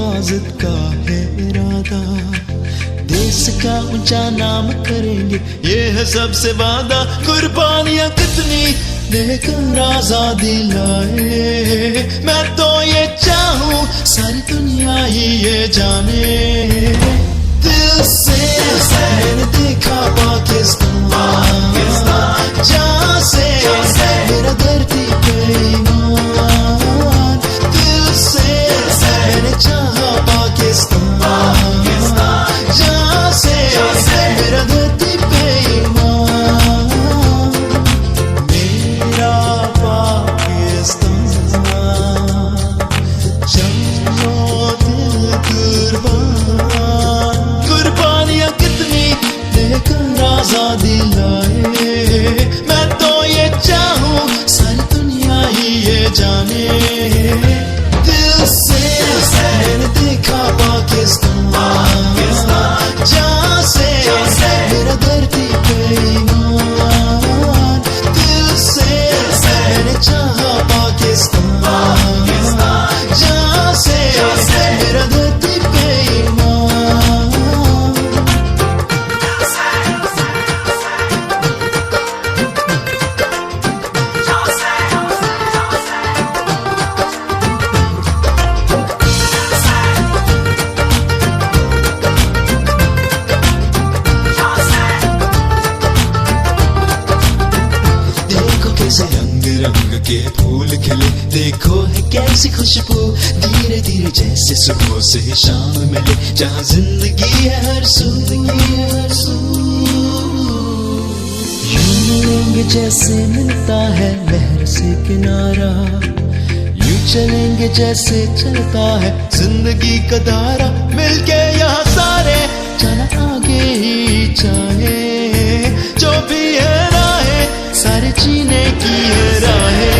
हिफाजत का है इरादा, देश का ऊंचा नाम करेंगे, ये है सबसे वादा। कुर्बानियां कितनी देकर आजादी लाए, मैं तो ये चाहूं सारी दुनिया ही ये जाने। दिल से मैंने देखा पाकिस्तान, जहाँ से मेरा धरती पे ईमान। दिल से मैंने चाहा पाकिस्तान, जहाँ से मेरा धरती पे ईमान। मेरा पाकिस्तान, चलो दिल कुर्बान। कुर्बानियां कितनी देकर आजादी लाए, मैं तो ये चाहूं सारी दुनिया ही ये जाने। दिल से मैंने देखा पाकिस्तान, जहाँ से मेरा धरती पे ईमान। दिल से मैंने चाहा पाकिस्तान, जहाँ से मेरा धरती पे ईमान। कैसे रंग रंग के फूल खिले, देखो है कैसी खुशबू, धीरे धीरे जैसे सुबह से शाम मिले, जहाँ जिंदगी है हर सू। यूं मिलेंगे जैसे मिलता है लहर से किनारा, यूं चलेंगे जैसे चलता है जिंदगी का धारा। मिलके यहाँ सारे चला आगे ही चाहे, जो भी है राहें सारे जीने की है राहें।